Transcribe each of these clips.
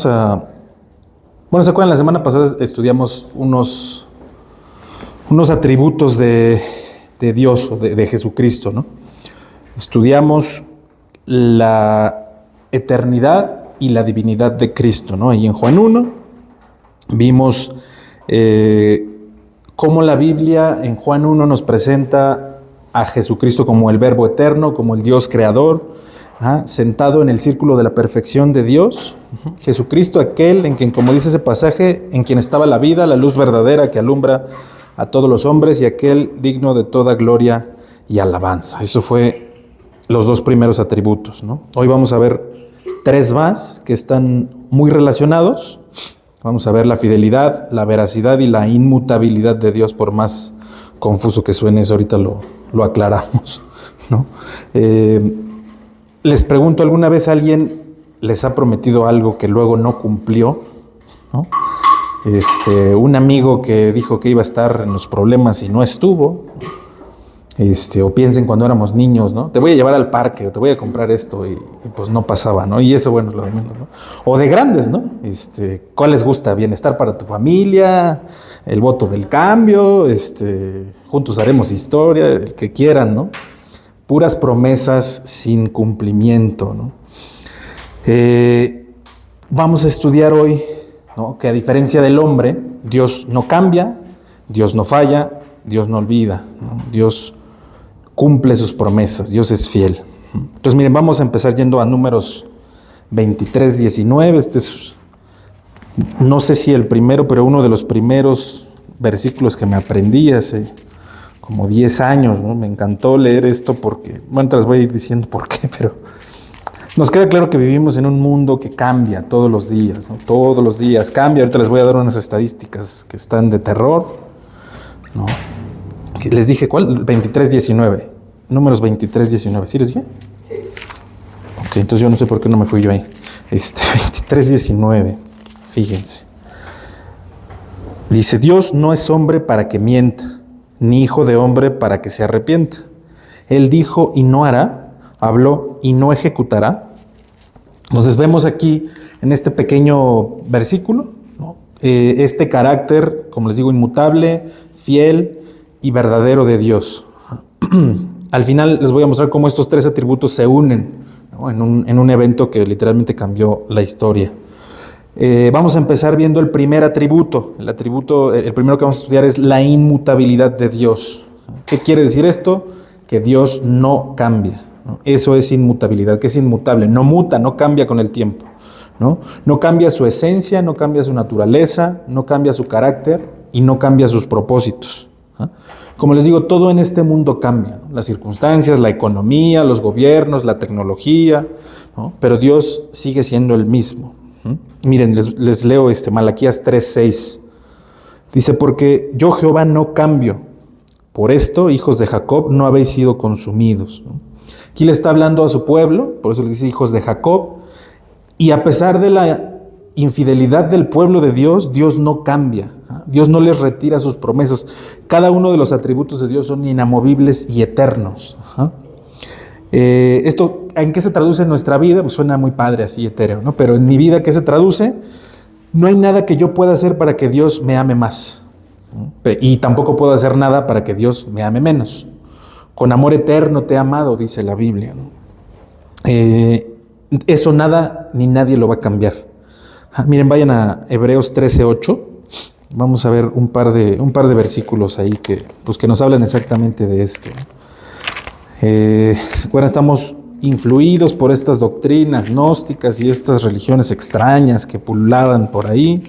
Bueno, ¿se acuerdan? La semana pasada estudiamos unos atributos de Dios, o de Jesucristo, ¿no? Estudiamos la eternidad y la divinidad de Cristo, ¿no? Ahí en Juan 1 vimos cómo la Biblia en Juan 1 nos presenta a Jesucristo como el Verbo eterno, como el Dios creador, sentado en el círculo de la perfección de Dios. Jesucristo, aquel en quien, como dice ese pasaje, en quien estaba la vida, la luz verdadera que alumbra a todos los hombres, y aquel digno de toda gloria y alabanza. Eso fue los dos primeros atributos, ¿no? Hoy vamos a ver tres más que están muy relacionados. Vamos a ver la fidelidad, la veracidad y la inmutabilidad de Dios, por más confuso que suene eso, ahorita lo aclaramos, ¿no? Les pregunto, ¿alguna vez alguien les ha prometido algo que luego no cumplió, ¿no? Un amigo que dijo que iba a estar en los problemas y no estuvo. O piensen cuando éramos niños, ¿no? Te voy a llevar al parque, o te voy a comprar esto, y pues no pasaba, ¿no? Y eso, bueno, es lo de menos, ¿no? O de grandes, ¿no? ¿Cuál les gusta? Bienestar para tu familia, el voto del cambio, juntos haremos historia, el que quieran, ¿no? Puras promesas sin cumplimiento, ¿no? Vamos a estudiar hoy, ¿no?, que a diferencia del hombre, Dios no cambia, Dios no falla, Dios no olvida, ¿no? Dios cumple sus promesas, Dios es fiel. Entonces, miren, vamos a empezar yendo a Números 23, 19. No sé si el primero, pero uno de los primeros versículos que me aprendí hace como 10 años, ¿no? Me encantó leer esto porque, bueno, te les voy a ir diciendo por qué, pero nos queda claro que vivimos en un mundo que cambia todos los días, ¿no? Todos los días cambia. Ahorita les voy a dar unas estadísticas que están de terror, ¿no? Les dije, ¿cuál? 23:19. Números 23:19. ¿Sí les dije? Sí. Ok, entonces yo no sé por qué no me fui yo ahí. 23:19. Fíjense. Dice, Dios no es hombre para que mienta, ni hijo de hombre para que se arrepienta. Él dijo y no hará, habló y no ejecutará. Entonces vemos aquí en este pequeño versículo, ¿no?, este carácter, como les digo, inmutable, fiel y verdadero de Dios. Al final les voy a mostrar cómo estos tres atributos se unen, ¿no?, en un evento que literalmente cambió la historia. Vamos a empezar viendo el primer atributo. El primero que vamos a estudiar es la inmutabilidad de Dios. ¿Qué quiere decir esto? Que Dios no cambia, ¿no? Eso es inmutabilidad, que es inmutable, no muta, no cambia con el tiempo, ¿no? No cambia su esencia, no cambia su naturaleza, no cambia su carácter y no cambia sus propósitos. Como les digo, todo en este mundo cambia, ¿no? Las circunstancias, la economía, los gobiernos, la tecnología, ¿no? Pero Dios sigue siendo el mismo. Miren, les leo Malaquías 3:6. Dice, porque yo Jehová no cambio, por esto, hijos de Jacob, no habéis sido consumidos, ¿no? Aquí le está hablando a su pueblo, por eso les dice hijos de Jacob, y a pesar de la infidelidad del pueblo de Dios, Dios no cambia, ¿no? Dios no les retira sus promesas. Cada uno de los atributos de Dios son inamovibles y eternos. Esto, ¿en qué se traduce en nuestra vida? Pues suena muy padre así, etéreo, ¿no? Pero en mi vida, ¿qué se traduce? No hay nada que yo pueda hacer para que Dios me ame más, ¿no? Y tampoco puedo hacer nada para que Dios me ame menos. Con amor eterno te he amado, dice la Biblia, ¿no? Eso nada ni nadie lo va a cambiar. Miren, vayan a Hebreos 13:8. Vamos a ver un par de versículos ahí que nos hablan exactamente de esto, ¿no? ¿Se acuerdan? Estamos influidos por estas doctrinas gnósticas y estas religiones extrañas que pululaban por ahí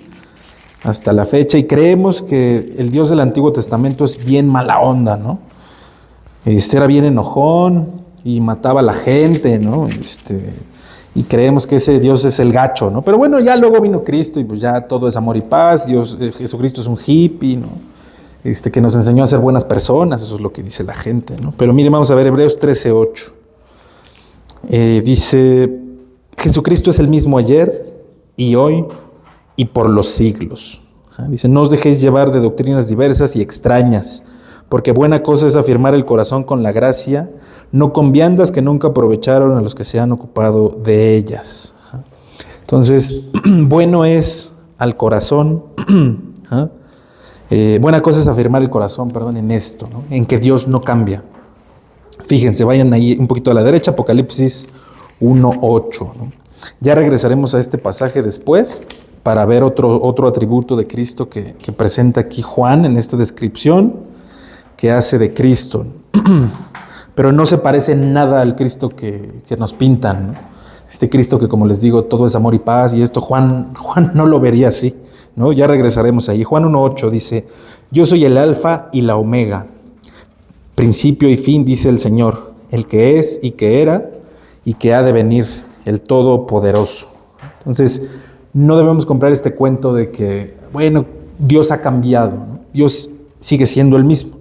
hasta la fecha, y creemos que el Dios del Antiguo Testamento es bien mala onda, ¿no? Era bien enojón y mataba a la gente, ¿no? Y creemos que ese Dios es el gacho, ¿no? Pero bueno, ya luego vino Cristo y pues ya todo es amor y paz. Jesucristo es un hippie, ¿no? Que nos enseñó a ser buenas personas, eso es lo que dice la gente, ¿no? Pero miren, vamos a ver Hebreos 13:8. Dice, Jesucristo es el mismo ayer y hoy y por los siglos. Dice, no os dejéis llevar de doctrinas diversas y extrañas, porque buena cosa es afirmar el corazón con la gracia, no con viandas que nunca aprovecharon a los que se han ocupado de ellas. Entonces, bueno es al corazón, ¿ah? Buena cosa es afirmar el corazón, perdón, en esto, ¿no? En que Dios no cambia. Fíjense, vayan ahí un poquito a la derecha, Apocalipsis 1:8, ¿no? Ya regresaremos a este pasaje después para ver otro atributo de Cristo que presenta aquí Juan en esta descripción que hace de Cristo. Pero no se parece en nada al Cristo que nos pintan, ¿no? Este Cristo que, como les digo, todo es amor y paz, y esto Juan no lo vería así, ¿no? Ya regresaremos ahí. Juan 1:8 dice: yo soy el alfa y la omega, principio y fin, dice el Señor, el que es y que era y que ha de venir, el Todopoderoso. Entonces, no debemos comprar este cuento de que, bueno, Dios ha cambiado, ¿no? Dios sigue siendo el mismo.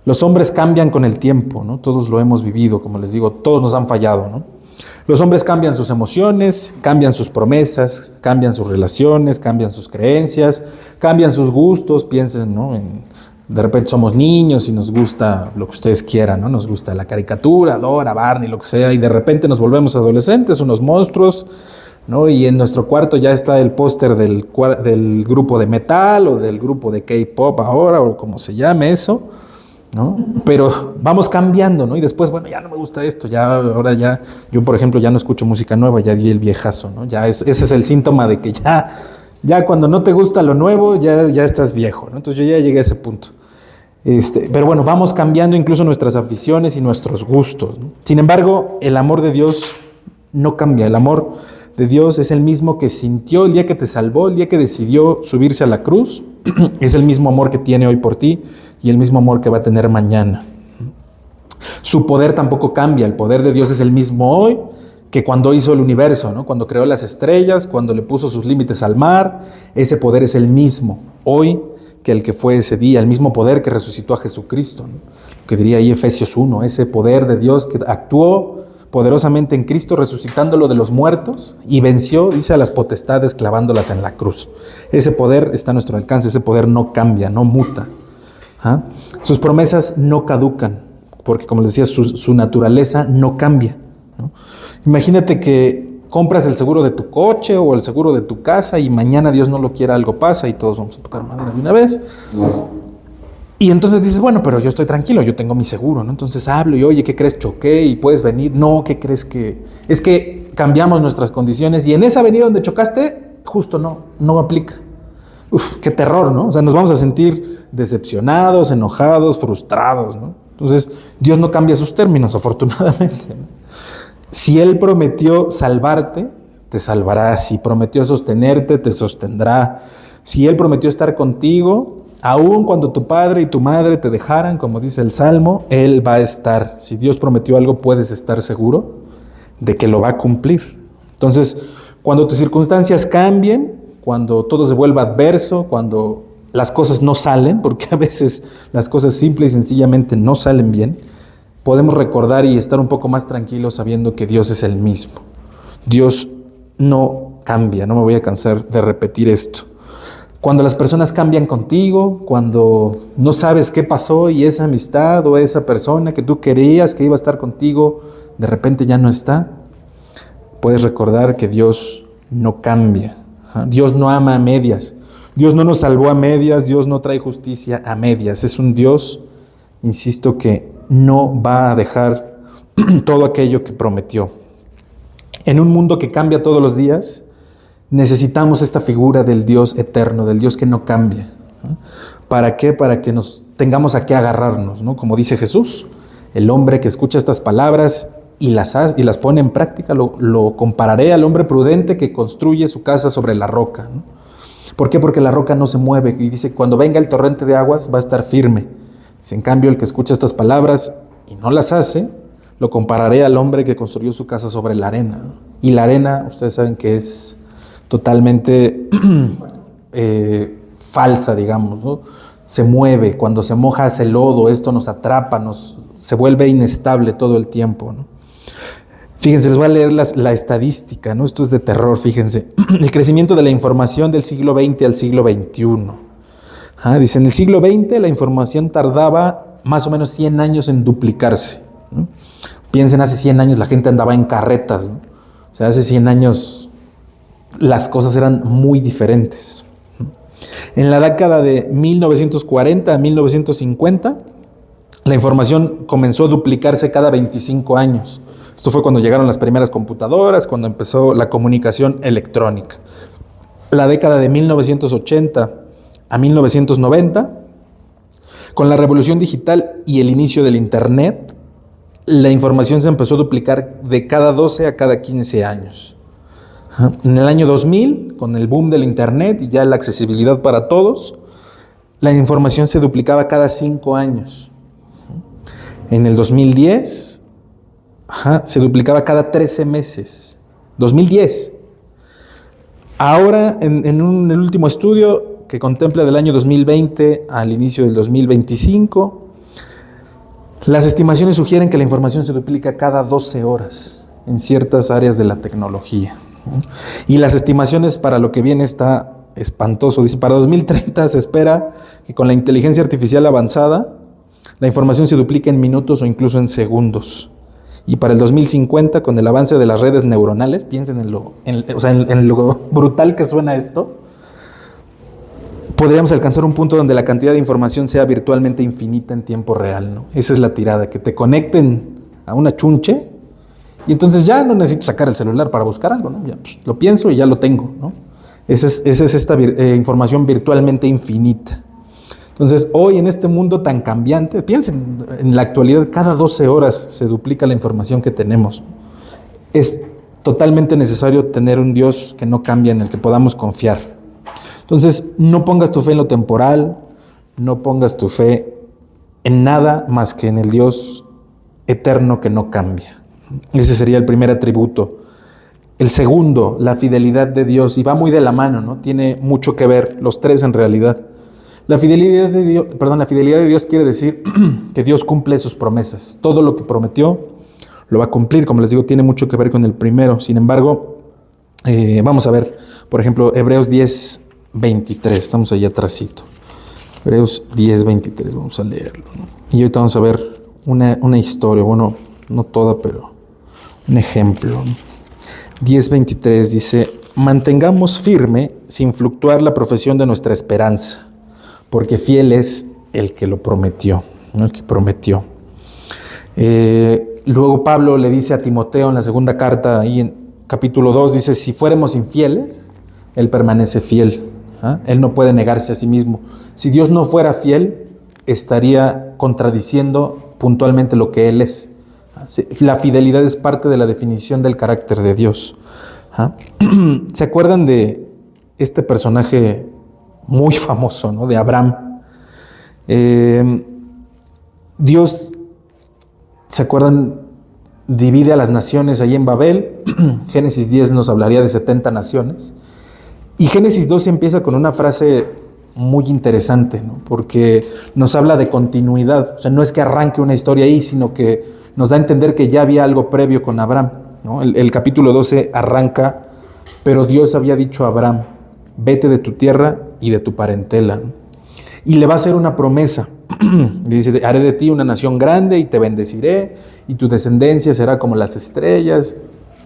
Los hombres cambian con el tiempo, ¿no? Todos lo hemos vivido, como les digo, todos nos han fallado, ¿no? Los hombres cambian sus emociones, cambian sus promesas, cambian sus relaciones, cambian sus creencias, cambian sus gustos. Piensen, ¿no? De repente somos niños y nos gusta lo que ustedes quieran, ¿no? Nos gusta la caricatura, Dora, Barney, lo que sea, y de repente nos volvemos adolescentes, unos monstruos, ¿no? Y en nuestro cuarto ya está el póster del grupo de metal o del grupo de K-pop ahora, o como se llame eso, ¿no? Pero vamos cambiando, ¿no? Y después, bueno, ya no me gusta esto, ahora yo por ejemplo ya no escucho música nueva, ya di el viejazo, ¿no? Ese es el síntoma de que ya cuando no te gusta lo nuevo, ya estás viejo, ¿no? Entonces yo ya llegué a ese punto. Pero bueno, vamos cambiando incluso nuestras aficiones y nuestros gustos, ¿no? Sin embargo, el amor de Dios no cambia. El amor de Dios es el mismo que sintió el día que te salvó, el día que decidió subirse a la cruz. Es el mismo amor que tiene hoy por ti y el mismo amor que va a tener mañana. Su poder tampoco cambia. El poder de Dios es el mismo hoy que cuando hizo el universo, ¿no? Cuando creó las estrellas, cuando le puso sus límites al mar. Ese poder es el mismo hoy que el que fue ese día, el mismo poder que resucitó a Jesucristo, ¿no? Que diría ahí Efesios 1, ese poder de Dios que actuó poderosamente en Cristo, resucitándolo de los muertos, y venció, dice, a las potestades clavándolas en la cruz. Ese poder está a nuestro alcance, ese poder no cambia, no muta. ¿Ah? Sus promesas no caducan, porque como les decía, su naturaleza no cambia, ¿no? Imagínate que compras el seguro de tu coche o el seguro de tu casa y mañana, Dios no lo quiera, algo pasa y todos vamos a tocar madera de una vez. Y entonces dices, bueno, pero yo estoy tranquilo, yo tengo mi seguro, ¿no? Entonces hablo y, oye, ¿qué crees? Choqué y puedes venir. No, ¿qué crees que? Es que cambiamos nuestras condiciones y en esa avenida donde chocaste, justo no aplica. Uf, qué terror, ¿no? O sea, nos vamos a sentir decepcionados, enojados, frustrados, ¿no? Entonces, Dios no cambia sus términos, afortunadamente, ¿no? Si Él prometió salvarte, te salvará. Si prometió sostenerte, te sostendrá. Si Él prometió estar contigo, aun cuando tu padre y tu madre te dejaran, como dice el Salmo, Él va a estar. Si Dios prometió algo, puedes estar seguro de que lo va a cumplir. Entonces, cuando tus circunstancias cambien, cuando todo se vuelva adverso, cuando las cosas no salen, porque a veces las cosas simple y sencillamente no salen bien, podemos recordar y estar un poco más tranquilos sabiendo que Dios es el mismo. Dios no cambia, no me voy a cansar de repetir esto. Cuando las personas cambian contigo, cuando no sabes qué pasó y esa amistad o esa persona que tú querías que iba a estar contigo, de repente ya no está, puedes recordar que Dios no cambia. Dios no ama a medias. Dios no nos salvó a medias, Dios no trae justicia a medias. Es un Dios, insisto, que no va a dejar todo aquello que prometió. En un mundo que cambia todos los días, necesitamos esta figura del Dios eterno, del Dios que no cambia, ¿no? ¿Para qué? Para que nos tengamos a qué agarrarnos, ¿no? Como dice Jesús, el hombre que escucha estas palabras y las pone en práctica, lo compararé al hombre prudente que construye su casa sobre la roca, ¿no? ¿Por qué? Porque la roca no se mueve, y dice, cuando venga el torrente de aguas va a estar firme. Dice, en cambio, el que escucha estas palabras y no las hace, lo compararé al hombre que construyó su casa sobre la arena, ¿no? Y la arena, ustedes saben que es totalmente falsa, digamos, ¿no? Se mueve, cuando se moja hace lodo, esto nos atrapa, se vuelve inestable todo el tiempo, ¿no? Fíjense, les voy a leer la estadística, ¿no? Esto es de terror, fíjense. El crecimiento de la información del siglo XX al siglo XXI. Dice, en el siglo XX la información tardaba más o menos 100 años en duplicarse, ¿no? Piensen, hace 100 años la gente andaba en carretas, ¿no? O sea, hace 100 años las cosas eran muy diferentes. En la década de 1940 a 1950, la información comenzó a duplicarse cada 25 años. Esto fue cuando llegaron las primeras computadoras, cuando empezó la comunicación electrónica. La década de 1980 a 1990, con la revolución digital y el inicio del Internet, la información se empezó a duplicar de cada 12 a cada 15 años. En el año 2000, con el boom del Internet y ya la accesibilidad para todos, la información se duplicaba cada 5 años. En el 2010, se duplicaba cada 13 meses. 2010. Ahora, en el último estudio que contempla del año 2020 al inicio del 2025, las estimaciones sugieren que la información se duplica cada 12 horas en ciertas áreas de la tecnología. Y las estimaciones para lo que viene está espantoso. Dice, para 2030 se espera que con la inteligencia artificial avanzada, la información se duplique en minutos o incluso en segundos. Y para el 2050, con el avance de las redes neuronales, piensen en lo brutal que suena esto, podríamos alcanzar un punto donde la cantidad de información sea virtualmente infinita en tiempo real, ¿no? Esa es la tirada, que te conecten a una chunche y entonces ya no necesito sacar el celular para buscar algo, ¿no? Ya, pues, lo pienso y ya lo tengo, ¿no? Esa es esta información virtualmente infinita. Entonces, hoy en este mundo tan cambiante, piensen, en la actualidad cada 12 horas se duplica la información que tenemos. Es totalmente necesario tener un Dios que no cambia, en el que podamos confiar. Entonces, no pongas tu fe en lo temporal, no pongas tu fe en nada más que en el Dios eterno que no cambia. Ese sería el primer atributo. El segundo, la fidelidad de Dios, y va muy de la mano, ¿no? Tiene mucho que ver, los tres en realidad. La fidelidad de Dios quiere decir que Dios cumple sus promesas. Todo lo que prometió lo va a cumplir. Como les digo, tiene mucho que ver con el primero. Sin embargo, vamos a ver, por ejemplo, Hebreos 10:23. Estamos allá atrásito. Hebreos 10:23, vamos a leerlo, ¿no? Y ahorita vamos a ver una historia, bueno, no toda, pero un ejemplo, ¿no? 10:23 dice, mantengamos firme sin fluctuar la profesión de nuestra esperanza, porque fiel es el que lo prometió, ¿no? El que prometió. Luego Pablo le dice a Timoteo en la segunda carta, ahí en capítulo 2, dice, si fuéramos infieles, él permanece fiel. Él no puede negarse a sí mismo. Si Dios no fuera fiel, estaría contradiciendo puntualmente lo que Él es. La fidelidad es parte de la definición del carácter de Dios. ¿Se acuerdan de este personaje muy famoso, ¿no? De Abraham? Dios, ¿se acuerdan? Divide a las naciones allí en Babel. Génesis 10 nos hablaría de 70 naciones. Y Génesis 12 empieza con una frase muy interesante, ¿no? Porque nos habla de continuidad. O sea, no es que arranque una historia ahí, sino que nos da a entender que ya había algo previo con Abraham, ¿no? El capítulo 12 arranca, pero Dios había dicho a Abraham, vete de tu tierra y de tu parentela, ¿no? Y le va a hacer una promesa. Dice, haré de ti una nación grande y te bendeciré, y tu descendencia será como las estrellas,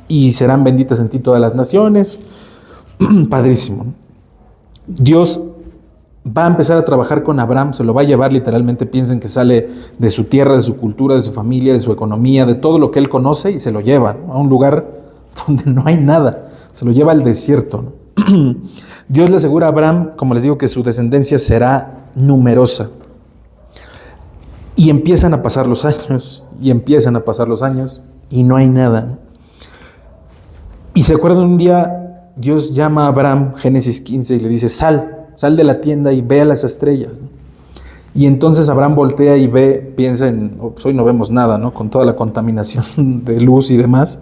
y serán benditas en ti todas las naciones. Padrísimo, ¿no? Dios va a empezar a trabajar con Abraham, se lo va a llevar literalmente, piensen que sale de su tierra, de su cultura, de su familia, de su economía, de todo lo que él conoce y se lo lleva, ¿no? A un lugar donde no hay nada, se lo lleva al desierto, ¿no? Dios le asegura a Abraham, como les digo, que su descendencia será numerosa. Y empiezan a pasar los años, y no hay nada, ¿no? Y se acuerdan un día, Dios llama a Abraham, Génesis 15, y le dice, sal de la tienda y ve a las estrellas, ¿no? Y entonces Abraham voltea y ve, piensa en, pues hoy no vemos nada, ¿no? Con toda la contaminación de luz y demás,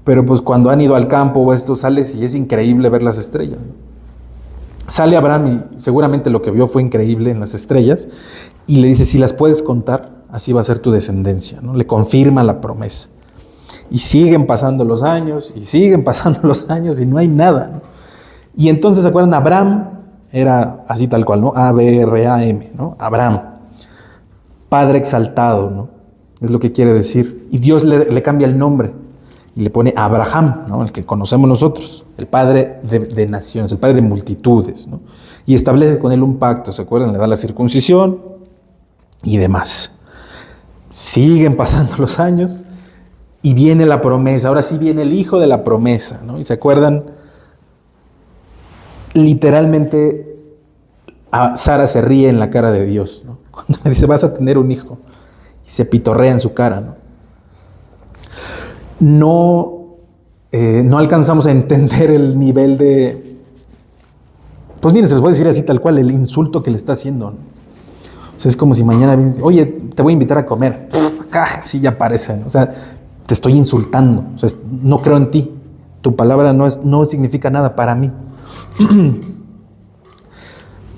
pero pues cuando han ido al campo o esto, sales y es increíble ver las estrellas, ¿no? Sale Abraham y seguramente lo que vio fue increíble en las estrellas, y le dice, si las puedes contar, así va a ser tu descendencia, ¿no? Le confirma la promesa. Y siguen pasando los años, y no hay nada, ¿no? Y entonces, ¿se acuerdan? Abraham era así tal cual, ¿no? A-B-R-A-M, ¿no? Abraham, Padre exaltado, ¿no? Es lo que quiere decir. Y Dios le cambia el nombre. y le pone Abraham, ¿no? El que conocemos nosotros, el padre de naciones, el padre de multitudes, ¿no? Y establece con él un pacto, ¿se acuerdan? Le da la circuncisión y demás. Siguen pasando los años y viene la promesa. Ahora sí viene el hijo de la promesa, ¿no? Y se acuerdan, literalmente Sara se ríe en la cara de Dios, ¿no? Cuando le dice, vas a tener un hijo, y se pitorrea en su cara, ¿no? No alcanzamos a entender el nivel de, pues miren, se les puede decir así tal cual, el insulto que le está haciendo, ¿no? O sea, es como si mañana vienes, oye, te voy a invitar a comer. Sí, ya parece, ¿no? O sea, te estoy insultando. O sea, no creo en ti. Tu palabra no significa nada para mí.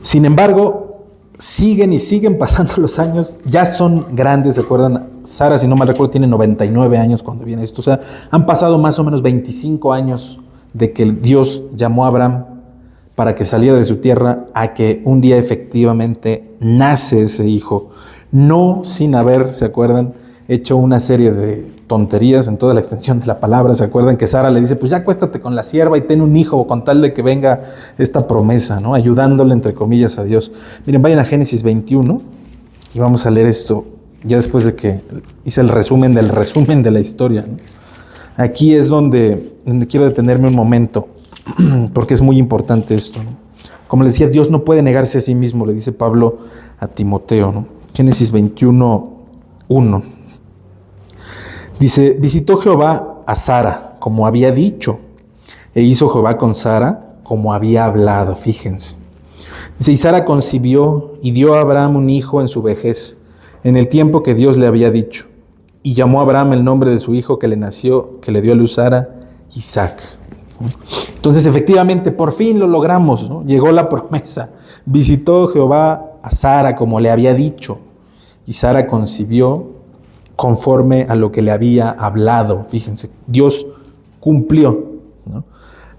Sin embargo, siguen y siguen pasando los años. Ya son grandes, ¿se acuerdan? Sara, si no mal recuerdo, tiene 99 años cuando viene esto. O sea, han pasado más o menos 25 años de que Dios llamó a Abraham para que saliera de su tierra, a que un día efectivamente nace ese hijo, no sin haber, ¿se acuerdan?, hecho una serie de tonterías en toda la extensión de la palabra. ¿Se acuerdan que Sara le dice, pues ya acuéstate con la sierva y ten un hijo con tal de que venga esta promesa, ¿no? Ayudándole, entre comillas, a Dios. Miren, vayan a Génesis 21 y vamos a leer esto ya después de que hice el resumen de la historia, ¿no? Aquí es donde quiero detenerme un momento, porque es muy importante esto, ¿no? Como les decía, Dios no puede negarse a sí mismo, le dice Pablo a Timoteo, ¿no? Génesis 21, 1. Dice, visitó Jehová a Sara, como había dicho, e hizo Jehová con Sara, como había hablado, fíjense. Dice, y Sara concibió y dio a Abraham un hijo en su vejez, en el tiempo que Dios le había dicho. Y llamó a Abraham el nombre de su hijo que le nació, que le dio a luz Sara, Isaac. Entonces, efectivamente, por fin lo logramos, ¿no? Llegó la promesa. Visitó Jehová a Sara como le había dicho, y Sara concibió conforme a lo que le había hablado. Fíjense, Dios cumplió, ¿no?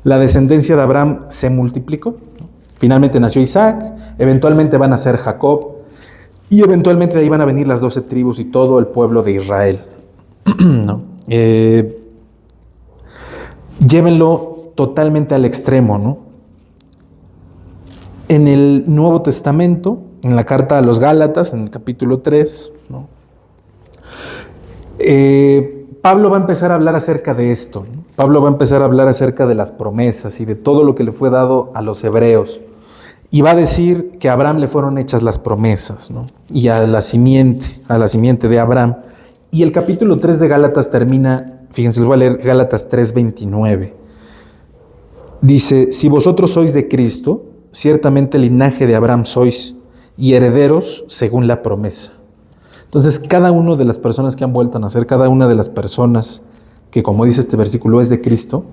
La descendencia de Abraham se multiplicó, ¿no? Finalmente nació Isaac, eventualmente van a ser Jacob, y eventualmente de ahí van a venir las 12 tribus y todo el pueblo de Israel, ¿no? Llévenlo totalmente al extremo, ¿no? En el Nuevo Testamento, en la carta a los Gálatas, en el capítulo 3, ¿no? Pablo va a empezar a hablar acerca de esto, ¿no? Pablo va a empezar a hablar acerca de las promesas y de todo lo que le fue dado a los hebreos. Y va a decir que a Abraham le fueron hechas las promesas, ¿no? Y a la simiente de Abraham. Y el capítulo 3 de Gálatas termina, fíjense, les voy a leer Gálatas 3:29. Dice, si vosotros sois de Cristo, ciertamente linaje de Abraham sois, y herederos según la promesa. Entonces, cada una de las personas que han vuelto a nacer, cada una de las personas que, como dice este versículo, es de Cristo,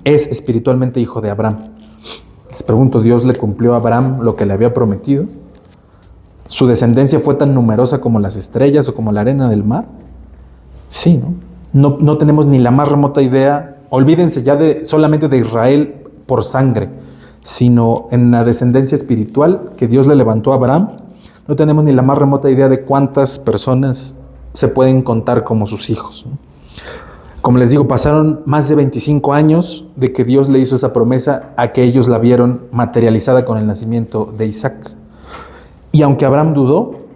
es espiritualmente hijo de Abraham. Les pregunto, ¿Dios le cumplió a Abraham lo que le había prometido? ¿Su descendencia fue tan numerosa como las estrellas o como la arena del mar? Sí, ¿no? No tenemos ni la más remota idea. Olvídense ya solamente de Israel por sangre, sino en la descendencia espiritual que Dios le levantó a Abraham. No tenemos ni la más remota idea de cuántas personas se pueden contar como sus hijos, ¿no? Como les digo, pasaron más de 25 años de que Dios le hizo esa promesa a que ellos la vieron materializada con el nacimiento de Isaac. Y aunque Abraham dudó,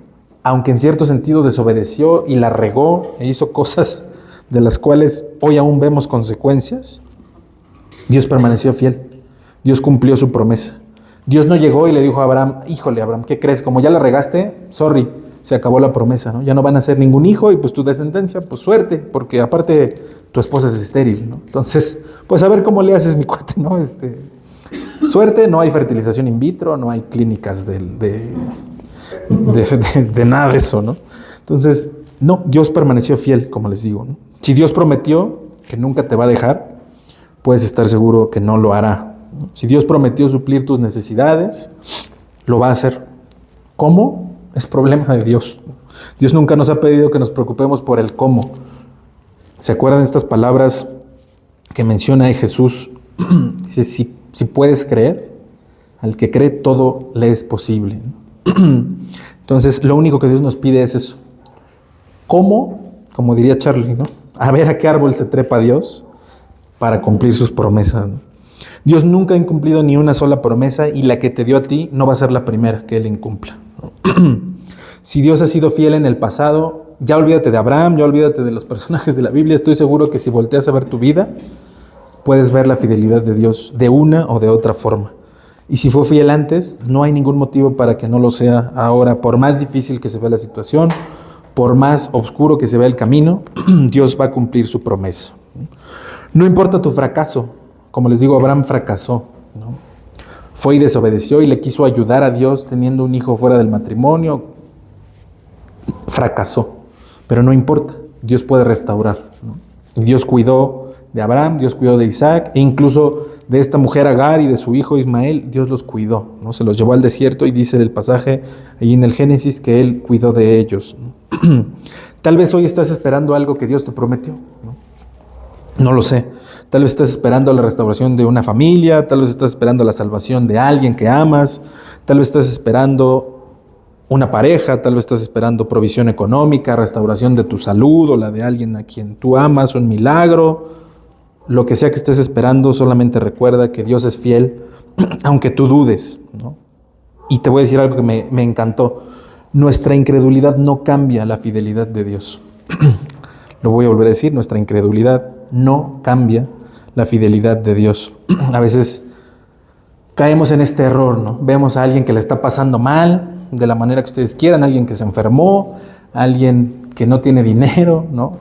aunque en cierto sentido desobedeció y la regó e hizo cosas de las cuales hoy aún vemos consecuencias, Dios permaneció fiel. Dios cumplió su promesa. Dios no llegó y le dijo a Abraham, híjole Abraham, ¿qué crees? Como ya la regaste, sorry, se acabó la promesa, ¿no? Ya no van a ser ningún hijo y pues tu descendencia, pues suerte, porque aparte tu esposa es estéril, ¿no? Entonces, pues a ver cómo le haces, mi cuate, ¿no? Suerte, no hay fertilización in vitro, no hay clínicas de nada de eso, ¿no? Entonces, no, Dios permaneció fiel, como les digo, ¿no? Si Dios prometió que nunca te va a dejar, puedes estar seguro que no lo hará, ¿no? Si Dios prometió suplir tus necesidades, lo va a hacer. ¿Cómo? Es problema de Dios. Dios nunca nos ha pedido que nos preocupemos por el cómo. ¿Se acuerdan de estas palabras que menciona Jesús? Dice, si puedes creer, al que cree todo le es posible, ¿no? Entonces, lo único que Dios nos pide es eso. ¿Cómo? Como diría Charlie, ¿no? A ver a qué árbol se trepa Dios. para cumplir sus promesas, ¿no? Dios nunca ha incumplido ni una sola promesa y la que te dio a ti no va a ser la primera que Él incumpla, ¿no? Si Dios ha sido fiel en el pasado, ya olvídate de Abraham, ya olvídate de los personajes de la Biblia. Estoy seguro que si volteas a ver tu vida, puedes ver la fidelidad de Dios de una o de otra forma. Y si fue fiel antes, no hay ningún motivo para que no lo sea ahora. Por más difícil que se vea la situación, por más oscuro que se vea el camino, Dios va a cumplir su promesa. No importa tu fracaso. Como les digo, Abraham fracasó, ¿no? Fue y desobedeció y le quiso ayudar a Dios teniendo un hijo fuera del matrimonio. Fracasó, pero no importa. Dios puede restaurar, ¿no? Y Dios cuidó de Abraham, Dios cuidó de Isaac, e incluso de esta mujer Agar y de su hijo Ismael, Dios los cuidó, ¿no? Se los llevó al desierto y dice el pasaje ahí en el Génesis que Él cuidó de ellos, ¿no? Tal vez hoy estás esperando algo que Dios te prometió, ¿no? No lo sé. Tal vez estás esperando la restauración de una familia, tal vez estás esperando la salvación de alguien que amas, tal vez estás esperando una pareja, tal vez estás esperando provisión económica, restauración de tu salud o la de alguien a quien tú amas, un milagro. Lo que sea que estés esperando, solamente recuerda que Dios es fiel, aunque tú dudes, ¿no? Y te voy a decir algo que me encantó. Nuestra incredulidad no cambia la fidelidad de Dios. Lo voy a volver a decir, nuestra incredulidad no cambia la fidelidad de Dios. A veces caemos en este error, ¿no? Vemos a alguien que le está pasando mal, de la manera que ustedes quieran, alguien que se enfermó, alguien que no tiene dinero, ¿no?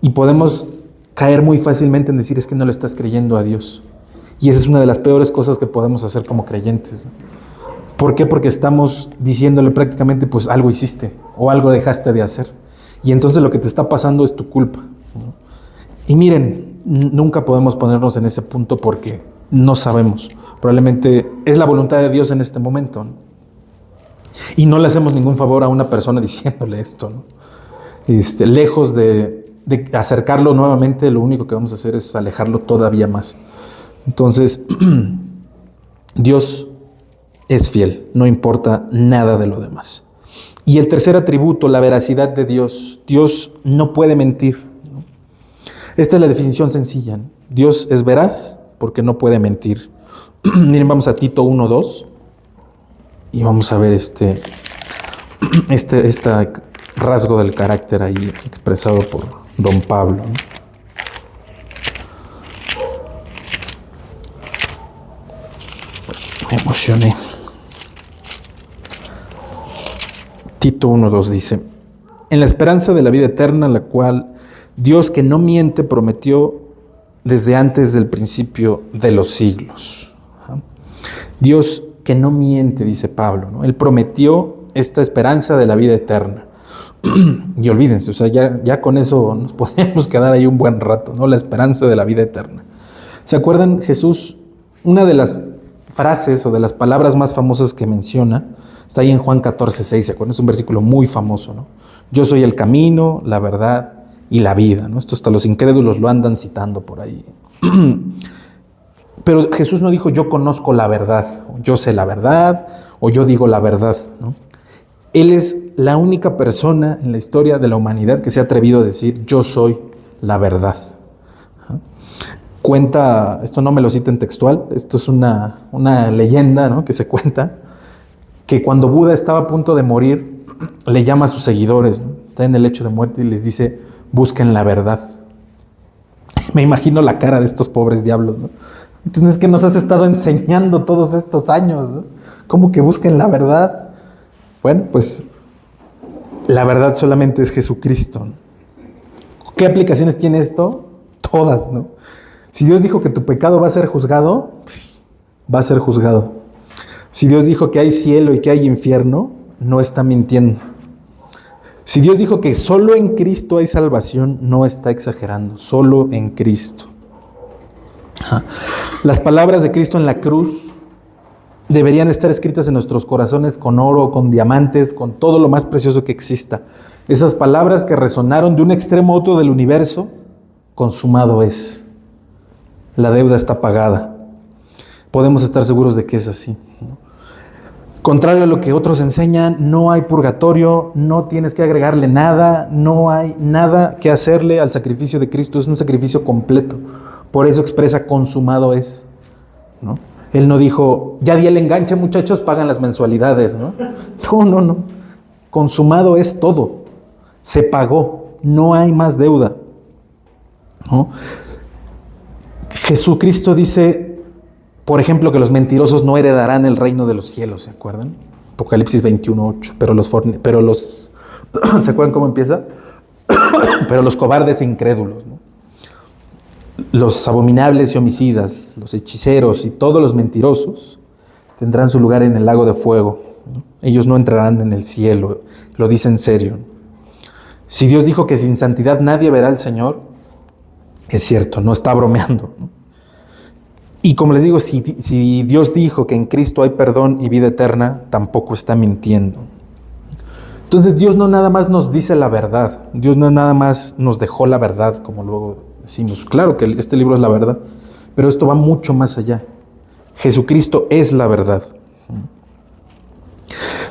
Y podemos caer muy fácilmente en decir, es que no le estás creyendo a Dios. Y esa es una de las peores cosas que podemos hacer como creyentes, ¿no? ¿Por qué? Porque estamos diciéndole prácticamente, pues algo hiciste o algo dejaste de hacer. Y entonces lo que te está pasando es tu culpa, ¿no? Y miren, nunca podemos ponernos en ese punto porque no sabemos. Probablemente es la voluntad de Dios en este momento, ¿no? Y no le hacemos ningún favor a una persona diciéndole esto, ¿no? Lejos de acercarlo nuevamente, lo único que vamos a hacer es alejarlo todavía más. Entonces, Dios es fiel, no importa nada de lo demás. Y el tercer atributo, la veracidad de Dios. Dios no puede mentir, ¿no? Esta es la definición sencilla, ¿no? Dios es veraz porque no puede mentir. Miren, vamos a Tito 1:2 y vamos a ver este rasgo del carácter ahí expresado por don Pablo, ¿no? Me emocioné. Tito 1:2 dice: en la esperanza de la vida eterna, la cual Dios, que no miente, prometió desde antes del principio de los siglos. Dios que no miente, dice Pablo, ¿no? Él prometió esta esperanza de la vida eterna. Y olvídense, o sea, ya con eso nos podemos quedar ahí un buen rato, ¿no? La esperanza de la vida eterna. ¿Se acuerdan? Jesús, una de las frases o de las palabras más famosas que menciona, está ahí en Juan 14:6, ¿se acuerdan? Es un versículo muy famoso, ¿no? Yo soy el camino, la verdad y la vida, ¿no? Esto hasta los incrédulos lo andan citando por ahí. Pero Jesús no dijo, yo conozco la verdad, o yo sé la verdad, o yo digo la verdad, ¿no? Él es la única persona en la historia de la humanidad que se ha atrevido a decir, yo soy la verdad. Cuenta, esto no me lo citen textual, esto es una leyenda, ¿no? Que se cuenta, que cuando Buda estaba a punto de morir, le llama a sus seguidores, ¿no? Está en el lecho de muerte y les dice, busquen la verdad. Me imagino la cara de estos pobres diablos, ¿no? Entonces, ¿qué nos has estado enseñando todos estos años, ¿no? ¿Cómo que busquen la verdad? Bueno, pues la verdad solamente es Jesucristo, ¿no? ¿Qué aplicaciones tiene esto? Todas, ¿no? Si Dios dijo que tu pecado va a ser juzgado, va a ser juzgado. Si Dios dijo que hay cielo y que hay infierno, no está mintiendo. Si Dios dijo que solo en Cristo hay salvación, no está exagerando, solo en Cristo. Las palabras de Cristo en la cruz deberían estar escritas en nuestros corazones con oro, con diamantes, con todo lo más precioso que exista. Esas palabras que resonaron de un extremo a otro del universo, consumado es. La deuda está pagada. Podemos estar seguros de que es así, ¿no? Contrario a lo que otros enseñan, no hay purgatorio, no tienes que agregarle nada, no hay nada que hacerle al sacrificio de Cristo, es un sacrificio completo. Por eso expresa consumado es, ¿no? Él no dijo, ya di el enganche, muchachos, pagan las mensualidades, ¿no? No. Consumado es todo. Se pagó. No hay más deuda, ¿no? Jesucristo dice, por ejemplo, que los mentirosos no heredarán el reino de los cielos, ¿se acuerdan? Apocalipsis 21:8. Pero los ¿se acuerdan cómo empieza? Pero los cobardes e incrédulos, ¿no? Los abominables y homicidas, los hechiceros y todos los mentirosos tendrán su lugar en el lago de fuego, ¿no? Ellos no entrarán en el cielo, lo dice en serio. Si Dios dijo que sin santidad nadie verá al Señor, es cierto, no está bromeando, ¿no? Y como les digo, si Dios dijo que en Cristo hay perdón y vida eterna, tampoco está mintiendo. Entonces Dios no nada más nos dice la verdad, Dios no nada más nos dejó la verdad, como luego decimos. Claro que este libro es la verdad, pero esto va mucho más allá. Jesucristo es la verdad.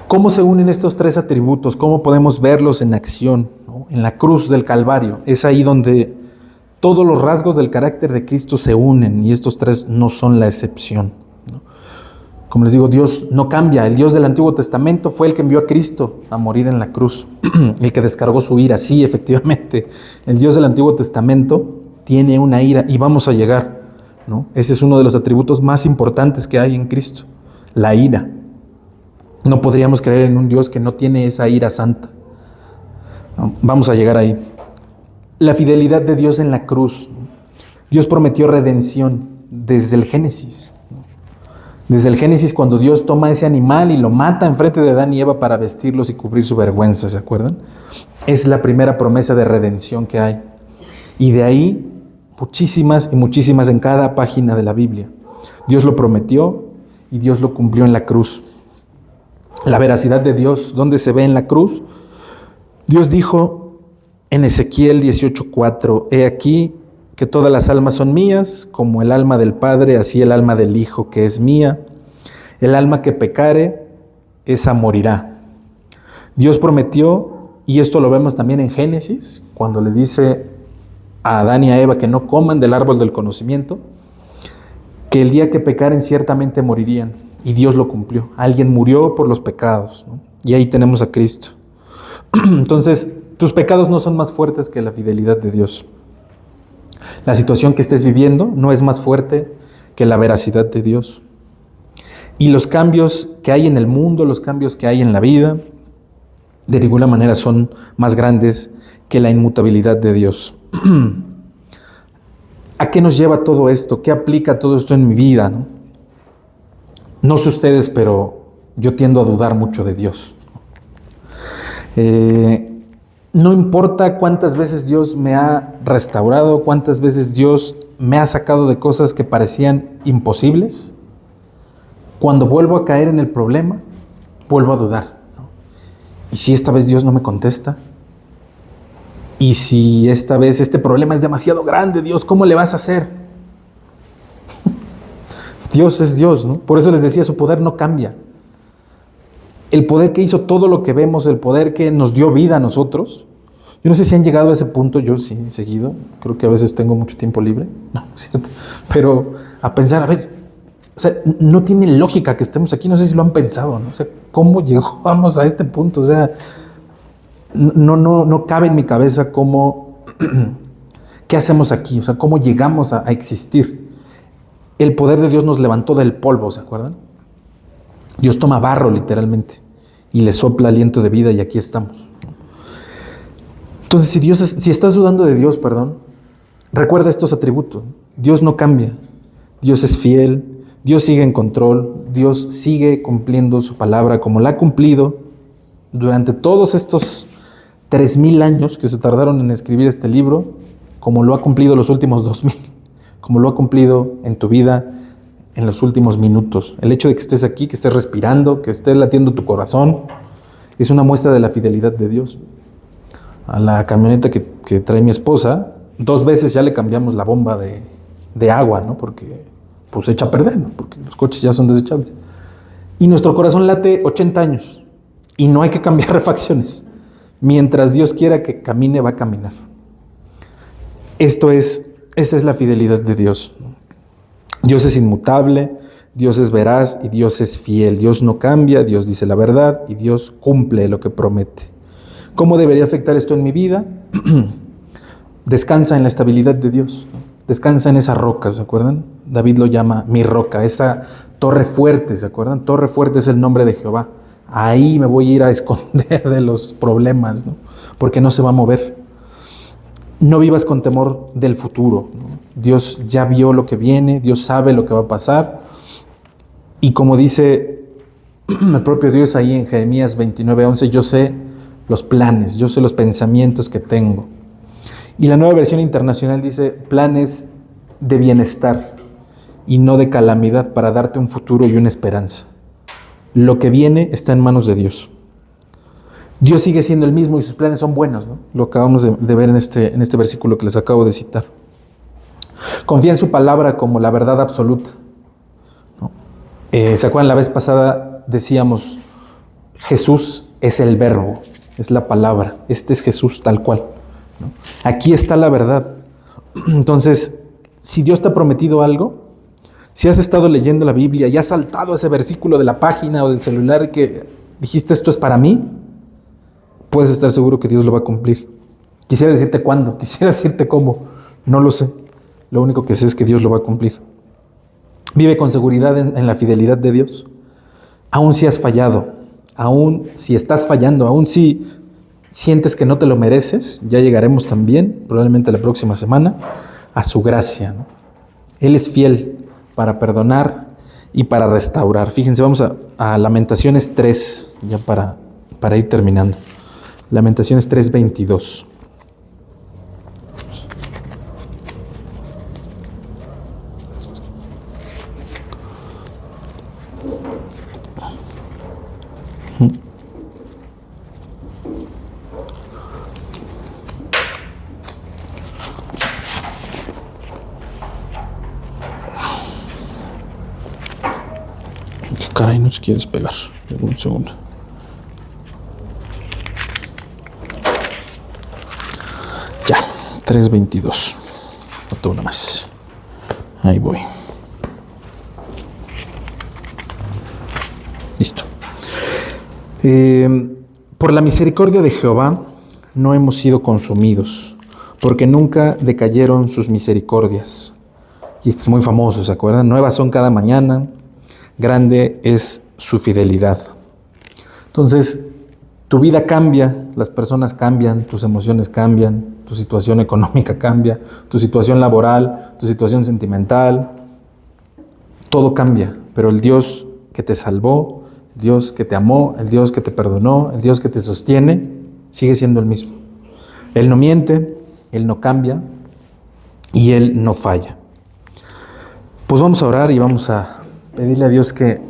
¿Cómo se unen estos tres atributos? ¿Cómo podemos verlos en acción, ¿no? En la cruz del Calvario. Es ahí donde todos los rasgos del carácter de Cristo se unen y estos tres no son la excepción, ¿no? Como les digo, Dios no cambia. El Dios del Antiguo Testamento fue el que envió a Cristo a morir en la cruz, el que descargó su ira. Sí, efectivamente, el Dios del Antiguo Testamento tiene una ira y vamos a llegar, ¿no? Ese es uno de los atributos más importantes que hay en Cristo, la ira. No podríamos creer en un Dios que no tiene esa ira santa, ¿no? Vamos a llegar ahí. La fidelidad de Dios en la cruz. Dios prometió redención desde el Génesis. Desde el Génesis, cuando Dios toma ese animal y lo mata enfrente de Adán y Eva para vestirlos y cubrir su vergüenza, ¿se acuerdan? Es la primera promesa de redención que hay. Y de ahí, muchísimas y muchísimas en cada página de la Biblia. Dios lo prometió y Dios lo cumplió en la cruz. La veracidad de Dios, ¿dónde se ve en la cruz? Dios dijo en Ezequiel 18:4, he aquí que todas las almas son mías, como el alma del Padre, así el alma del Hijo que es mía. El alma que pecare, esa morirá. Dios prometió, y esto lo vemos también en Génesis, cuando le dice a Adán y a Eva que no coman del árbol del conocimiento, que el día que pecaren ciertamente morirían. Y Dios lo cumplió. Alguien murió por los pecados, ¿no? Y ahí tenemos a Cristo. Entonces, tus pecados no son más fuertes que la fidelidad de Dios. La situación que estés viviendo no es más fuerte que la veracidad de Dios. Y los cambios que hay en el mundo, los cambios que hay en la vida, de ninguna manera son más grandes que la inmutabilidad de Dios. ¿A qué nos lleva todo esto? ¿Qué aplica todo esto en mi vida, ¿no? No sé ustedes, pero yo tiendo a dudar mucho de Dios. No importa cuántas veces Dios me ha restaurado, cuántas veces Dios me ha sacado de cosas que parecían imposibles, cuando vuelvo a caer en el problema, vuelvo a dudar, ¿no? ¿Y si esta vez Dios no me contesta? ¿Y si esta vez este problema es demasiado grande, Dios, cómo le vas a hacer? Dios es Dios, ¿no? Por eso les decía, su poder no cambia. El poder que hizo todo lo que vemos, el poder que nos dio vida a nosotros. Yo no sé si han llegado a ese punto, yo sí, seguido. Creo que a veces tengo mucho tiempo libre, ¿no? ¿Cierto? Pero a pensar, a ver, o sea, no tiene lógica que estemos aquí, no sé si lo han pensado, ¿no? O sea, ¿cómo llegamos a este punto? O sea, no cabe en mi cabeza cómo, ¿qué hacemos aquí? O sea, ¿cómo llegamos a existir? El poder de Dios nos levantó del polvo, ¿se acuerdan? Dios toma barro literalmente y le sopla aliento de vida y aquí estamos. Entonces, si estás dudando de Dios, recuerda estos atributos. Dios no cambia, Dios es fiel, Dios sigue en control, Dios sigue cumpliendo su palabra como la ha cumplido durante todos estos 3000 años que se tardaron en escribir este libro, como lo ha cumplido los últimos 2000. Como lo ha cumplido en tu vida en los últimos minutos. El hecho de que estés aquí, que estés respirando, que esté latiendo tu corazón, es una muestra de la fidelidad de Dios. A la camioneta que trae mi esposa, 2 veces ya le cambiamos la bomba de agua, ¿no? Porque pues echa a perder, ¿no? Porque los coches ya son desechables. Y nuestro corazón late 80 años y no hay que cambiar refacciones. Mientras Dios quiera que camine, va a caminar. Esto es esta es la fidelidad de Dios. Dios es inmutable, Dios es veraz y Dios es fiel. Dios no cambia, Dios dice la verdad y Dios cumple lo que promete. ¿Cómo debería afectar esto en mi vida? Descansa en la estabilidad de Dios. Descansa en esa roca, ¿se acuerdan? David lo llama mi roca, esa torre fuerte, ¿se acuerdan? Torre fuerte es el nombre de Jehová. Ahí me voy a ir a esconder de los problemas, ¿no? Porque no se va a mover. No vivas con temor del futuro, ¿no? Dios ya vio lo que viene, Dios sabe lo que va a pasar. Y como dice el propio Dios ahí en Jeremías 29:11, yo sé los planes, yo sé los pensamientos que tengo. Y la Nueva Versión Internacional dice planes de bienestar y no de calamidad, para darte un futuro y una esperanza. Lo que viene está en manos de Dios. Dios sigue siendo el mismo y sus planes son buenos, ¿no? Lo acabamos de ver en este versículo que les acabo de citar. Confía en su palabra como la verdad absoluta, ¿no? ¿Se acuerdan? La vez pasada decíamos, Jesús es el verbo, es la palabra. Este es Jesús tal cual, ¿no? Aquí está la verdad. Entonces, si Dios te ha prometido algo, si has estado leyendo la Biblia y has saltado ese versículo de la página o del celular que dijiste esto es para mí, puedes estar seguro que Dios lo va a cumplir. Quisiera decirte cuándo, quisiera decirte cómo, no lo sé. Lo único que sé es que Dios lo va a cumplir. Vive con seguridad en la fidelidad de Dios. Aún si has fallado, aún si estás fallando, aún si sientes que no te lo mereces, ya llegaremos también, probablemente la próxima semana, a su gracia, ¿no? Él es fiel para perdonar y para restaurar. Fíjense, vamos a Lamentaciones 3, ya para ir terminando. Lamentaciones 3:22. Caray, no se quieres pegar. Un segundo. Ya, 3:22. Falta una más. Ahí voy. Listo. Por la misericordia de Jehová no hemos sido consumidos, porque nunca decayeron sus misericordias. Y este es muy famoso, ¿se acuerdan? Nuevas son cada mañana, grande es su fidelidad. Entonces, tu vida cambia, las personas cambian, tus emociones cambian, tu situación económica cambia, tu situación laboral, tu situación sentimental, todo cambia, pero el Dios que te salvó, el Dios que te amó, el Dios que te perdonó, el Dios que te sostiene, sigue siendo el mismo. Él no miente, Él no cambia y Él no falla. Pues vamos a orar y vamos a pedirle a Dios que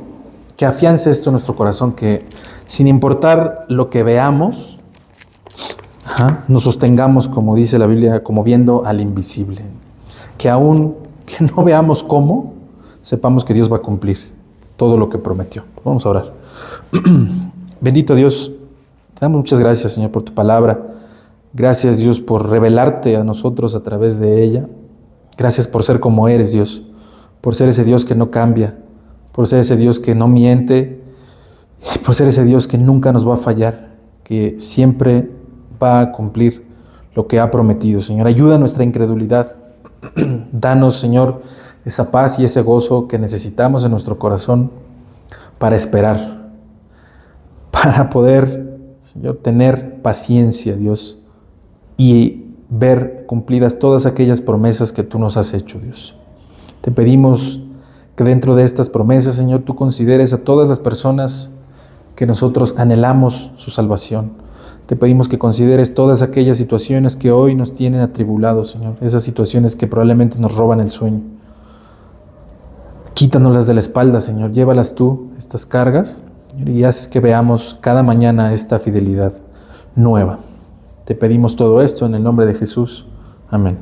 afiance esto en nuestro corazón, que sin importar lo que veamos, nos sostengamos, como dice la Biblia, como viendo al invisible. Que aún que no veamos cómo, sepamos que Dios va a cumplir todo lo que prometió. Vamos a orar. Bendito Dios, te damos muchas gracias, Señor, por tu palabra. Gracias, Dios, por revelarte a nosotros a través de ella. Gracias por ser como eres, Dios, por ser ese Dios que no cambia, por ser ese Dios que no miente, por ser ese Dios que nunca nos va a fallar, que siempre va a cumplir lo que ha prometido. Señor, ayuda a nuestra incredulidad. Danos, Señor, esa paz y ese gozo que necesitamos en nuestro corazón para esperar, para poder, Señor, tener paciencia, Dios, y ver cumplidas todas aquellas promesas que tú nos has hecho, Dios. Te pedimos que dentro de estas promesas, Señor, tú consideres a todas las personas que nosotros anhelamos su salvación. Te pedimos que consideres todas aquellas situaciones que hoy nos tienen atribulados, Señor, esas situaciones que probablemente nos roban el sueño. Quítanoslas de la espalda, Señor, llévalas tú, estas cargas, y haz que veamos cada mañana esta fidelidad nueva. Te pedimos todo esto en el nombre de Jesús. Amén.